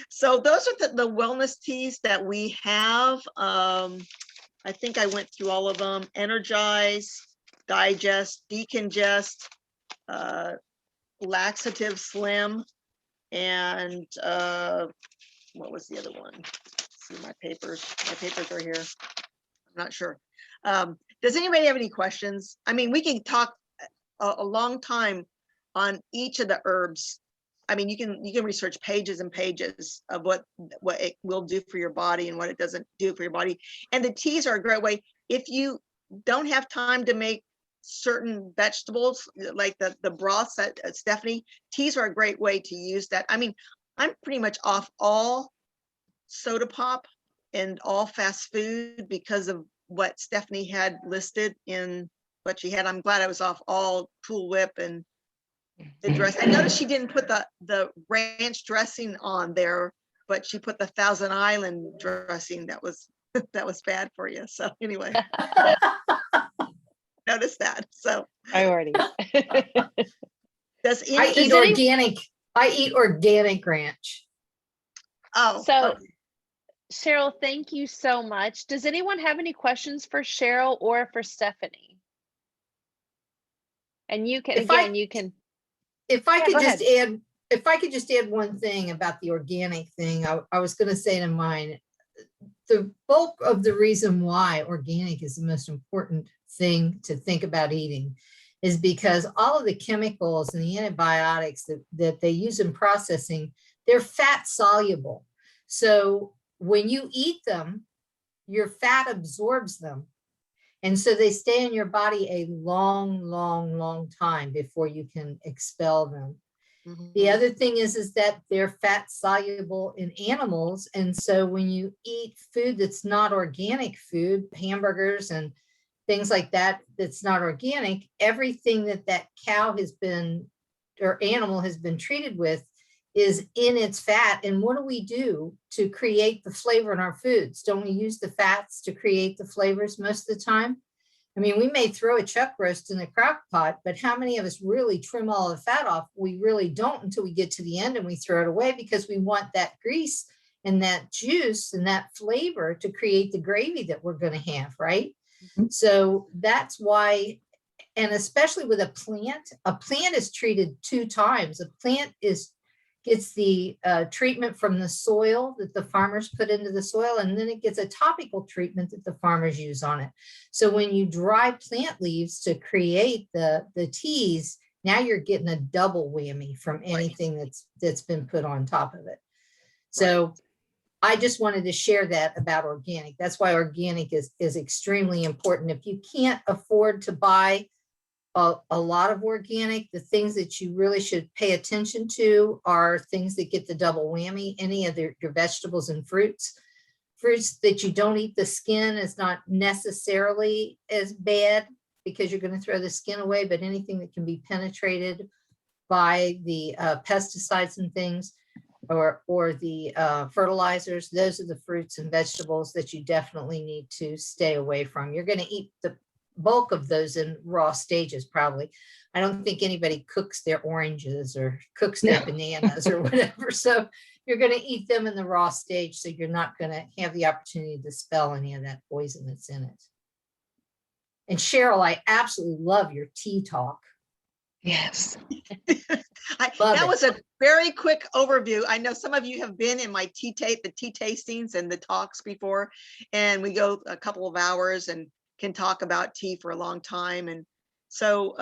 so those are the wellness teas that we have. I think I went through all of them. Energize, digest, decongest, laxative slim, and what was the other one? Let's see my papers. My papers are here. I'm not sure. Does anybody have any questions? I mean, we can talk a long time on each of the herbs. I mean, you can research pages and pages of what it will do for your body and what it doesn't do for your body. And the teas are a great way. If you don't have time to make certain vegetables, like the broths at Stephanie, teas are a great way to use that. I mean, I'm pretty much off all soda pop and all fast food because of what Stephanie had listed in what she had. I'm glad I was off all Cool Whip and the dress. I noticed she didn't put the ranch dressing on there, but she put the Thousand Island dressing. That was bad for you. So anyway, notice that. So Priorities. does I any, eat organic. I eat organic ranch. oh, So okay. Cheryl, thank you so much. Does anyone have any questions for Cheryl or for Stephanie? And you can, If I- again, you can. If I Yeah, could go just ahead. add, if I could just add one thing about the organic thing, I was going to say to mine, the bulk of the reason why organic is the most important thing to think about eating is because all of the chemicals and the antibiotics that they use in processing, they're fat soluble. So when you eat them, your fat absorbs them. And so they stay in your body a long, long, long time before you can expel them. The other thing is that they're fat soluble in animals. And so when you eat food that's not organic food, hamburgers and things like that, that's not organic, everything that cow has been, or animal has been treated with is in its fat. And what do we do to create the flavor in our foods? Don't we use the fats to create the flavors most of the time? I mean, we may throw a chuck roast in the crock pot, but how many of us really trim all the fat off? We really don't until we get to the end and we throw it away because we want that grease and that juice and that flavor to create the gravy that we're going to have, right? So that's why, and especially with a plant is treated 2 times. A plant gets the treatment from the soil that the farmers put into the soil, and then it gets a topical treatment that the farmers use on it. So when you dry plant leaves to create the teas, now you're getting a double whammy from anything that's been put on top of it. So I just wanted to share that about organic. That's why organic is extremely important. If you can't afford to buy a lot of organic, the things that you really should pay attention to are things that get the double whammy. Any of your vegetables and fruits that you don't eat the skin is not necessarily as bad because you're going to throw the skin away, but anything that can be penetrated by the pesticides and things or the fertilizers, those are the fruits and vegetables that you definitely need to stay away from. You're going to eat the bulk of those in raw stages, probably. I don't think anybody cooks their oranges or cooks their bananas or whatever. So you're going to eat them in the raw stage. So you're not going to have the opportunity to dispel any of that poison that's in it. And Cheryl, I absolutely love your tea talk. Yes. That was a very quick overview. I know some of you have been in my the tea tastings and the talks before, and we go a couple of hours and can talk about tea for a long time. And so,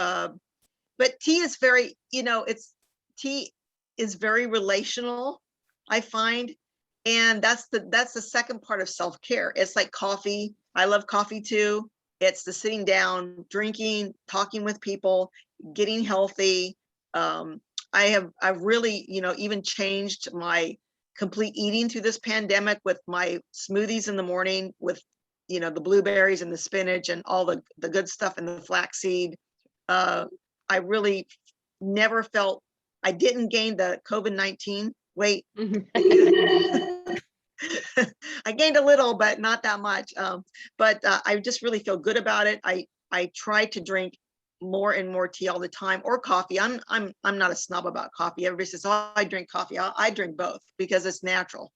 but tea is very, tea is very relational, I find. And that's the second part of self-care. It's like coffee. I love coffee too. It's the sitting down, drinking, talking with people, getting healthy. I've really, even changed my complete eating through this pandemic with my smoothies in the morning with the blueberries and the spinach and all the good stuff and the flaxseed. I really never felt, I didn't gain the COVID-19 weight. I gained a little, but not that much. But I just really feel good about it. I try to drink more and more tea all the time, or coffee. I'm not a snob about coffee. Everybody says, "Oh, I drink coffee." I drink both because it's natural,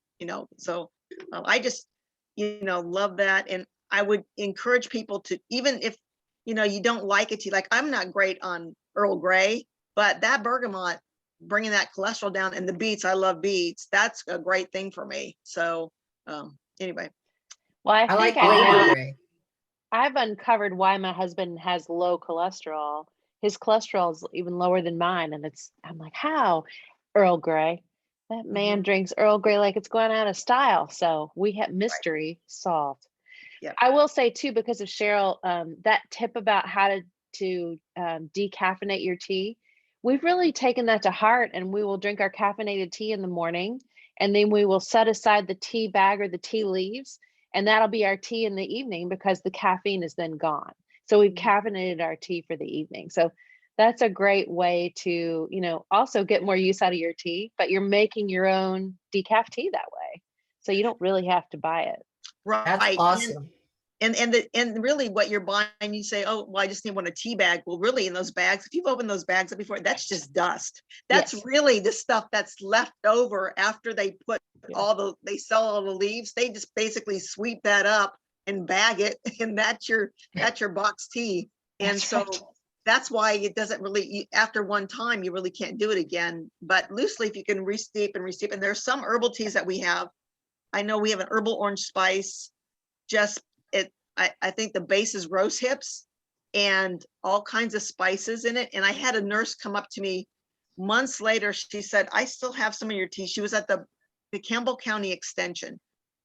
So I just, love that, and I would encourage people to, even if you don't like a tea. Like, I'm not great on Earl Grey, but that bergamot, bringing that cholesterol down, and the beets. I love beets. That's a great thing for me. So anyway. Well, I I like think I Earl know. Grey. I've uncovered why my husband has low cholesterol. His cholesterol is even lower than mine. And I'm like, how? Earl Grey. That man drinks Earl Grey like it's going out of style. So we have mystery solved. Yeah. I will say too, because of Cheryl, that tip about how to decaffeinate your tea, we've really taken that to heart, and we will drink our caffeinated tea in the morning, and then we will set aside the tea bag or the tea leaves, and that'll be our tea in the evening because the caffeine is then gone. So we've caffeinated our tea for the evening. So that's a great way to, also get more use out of your tea, but you're making your own decaf tea that way. So you don't really have to buy it. That's Right. awesome. And really what you're buying, you say, oh, well, I just need one, a tea bag. Well, really, in those bags, if you've opened those bags up before, that's just dust. That's really the stuff that's left over after they put they sell all the leaves. They just basically sweep that up and bag it, and that's your box tea. And that's why it doesn't really, after one time, you really can't do it again. But loose leaf, you can re-steep. And there's some herbal teas that we have. I know we have an herbal orange spice, I think the base is rose hips and all kinds of spices in it. And I had a nurse come up to me months later. She said, I still have some of your tea. She was at the Campbell County Extension.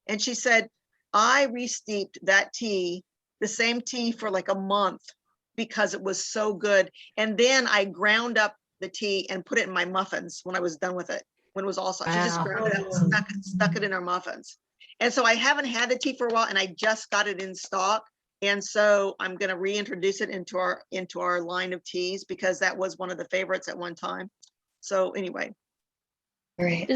And she said, I re-steeped that tea, the same tea, for like a month because it was so good. And then I ground up the tea and put it in my muffins when I was done with it. When it was all, she just ground it up, stuck it in our muffins. And so I haven't had the tea for a while, and I just got it in stock. And so I'm going to reintroduce it into our line of teas, because that was one of the favorites at one time. So anyway. Great.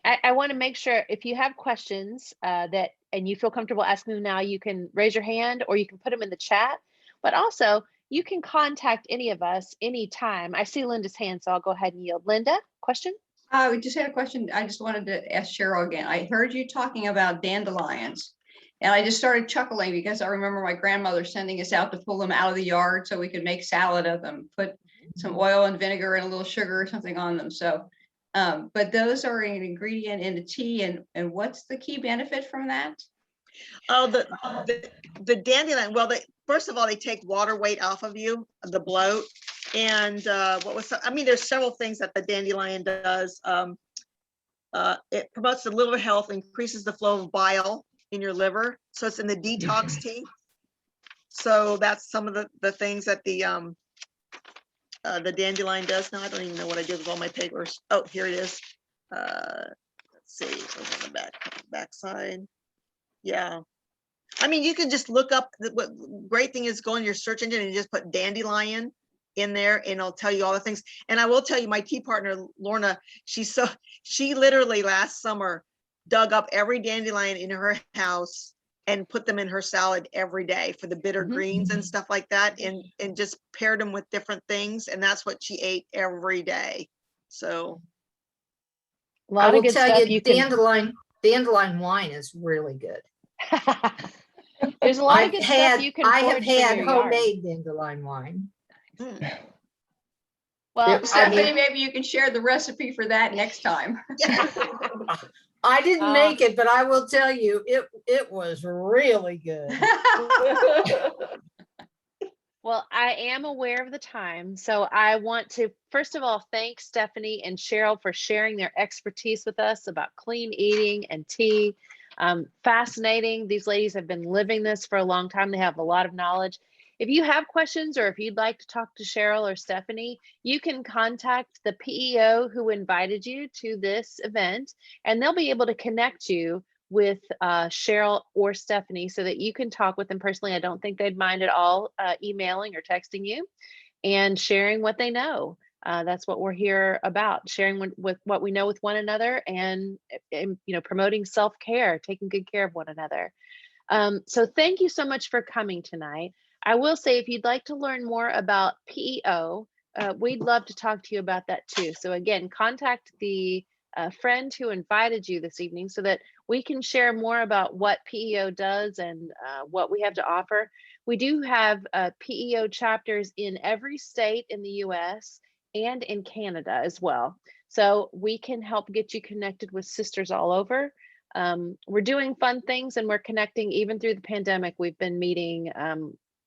I want to make sure, if you have questions and you feel comfortable asking them now, you can raise your hand or you can put them in the chat. But also, you can contact any of us anytime. I see Linda's hand, so I'll go ahead and yield. Linda, question? We just had a question. I just wanted to ask Cheryl again. I heard you talking about dandelions, and I just started chuckling because I remember my grandmother sending us out to pull them out of the yard so we could make salad of them, put some oil and vinegar and a little sugar or something on them. So, but those are an ingredient in the tea, and what's the key benefit from that? Oh, the dandelion. Well, first of all, they take water weight off of you, the bloat. And there's several things that the dandelion does. It promotes the liver health, increases the flow of bile in your liver. So it's in the detox tea. So that's some of the things that the dandelion does. Now I don't even know what I did with all my papers. Oh, here it is. Let's see, it was on the back side. Yeah. I mean, you can just look up. What great thing is, go in your search engine and just put dandelion in there, and it'll tell you all the things. And I will tell you, my tea partner Lorna, she literally last summer dug up every dandelion in her house and put them in her salad every day for the bitter greens and stuff like that, and just paired them with different things, and that's what she ate every day. So A lot of good stuff. Dandelion wine is really good. There's a lot of good stuff you can I have forage from had your yard. homemade dandelion wine. Well, Stephanie, maybe you can share the recipe for that next time. I didn't make it, but I will tell you, it was really good. well, I am aware of the time, so I want to first of all thank Stephanie and Cheryl for sharing their expertise with us about clean eating and tea. Fascinating. These ladies have been living this for a long time. They have a lot of knowledge. If you have questions, or if you'd like to talk to Cheryl or Stephanie, you can contact the P.E.O. who invited you to this event, and they'll be able to connect you with Cheryl or Stephanie so that you can talk with them personally. I don't think they'd mind at all emailing or texting you and sharing what they know. That's what we're here about, sharing with what we know with one another, and promoting self-care, taking good care of one another. So thank you so much for coming tonight. I will say, if you'd like to learn more about P.E.O, we'd love to talk to you about that too. So again, contact the friend who invited you this evening so that we can share more about what P.E.O does and what we have to offer. We do have P.E.O chapters in every state in the US and in Canada as well. So we can help get you connected with sisters all over. We're doing fun things, and we're connecting even through the pandemic. We've been meeting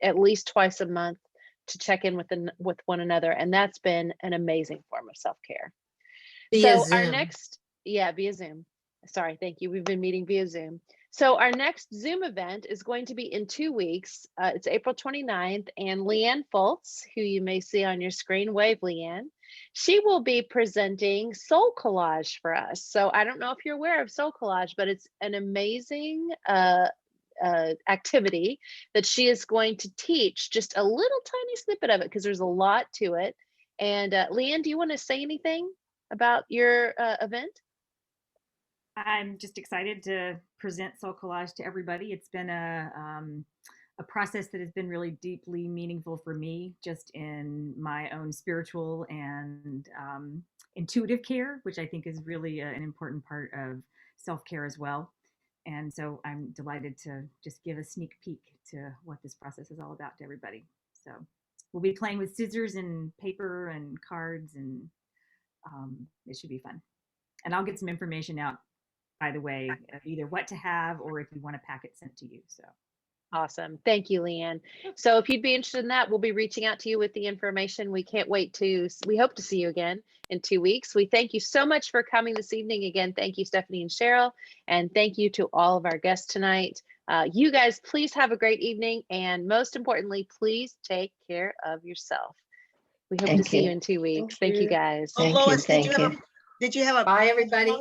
at least twice a month to check in with one another, and that's been an amazing form of self-care. Via So our Zoom. next, via Zoom. Sorry, thank you. We've been meeting via Zoom. So our next Zoom event is going to be in 2 weeks. It's April 29th, and Leanne Foltz, who you may see on your screen, wave Leanne, she will be presenting soul collage for us. So I don't know if you're aware of soul collage, but it's an amazing activity that she is going to teach just a little tiny snippet of it, because there's a lot to it. And Leanne, do you want to say anything about your event? I'm just excited to present soul collage to everybody. It's been a process that has been really deeply meaningful for me, just in my own spiritual and intuitive care, which I think is really an important part of self-care as well. And so I'm delighted to just give a sneak peek to what this process is all about to everybody. So we'll be playing with scissors and paper and cards, and it should be fun. And I'll get some information out, by the way, of either what to have or if you want a packet sent to you. So awesome. Thank you, Leanne. So if you'd be interested in that, we'll be reaching out to you with the information. We can't wait we hope to see you again in 2 weeks. We thank you so much for coming this evening. Again, thank you, Stephanie and Cheryl, and thank you to all of our guests tonight. You guys, please have a great evening. And most importantly, please take care of yourself. We hope to see you in 2 weeks. Thank you, guys. Oh, Thank you, Lois, thank you. did you have a Bye, everybody.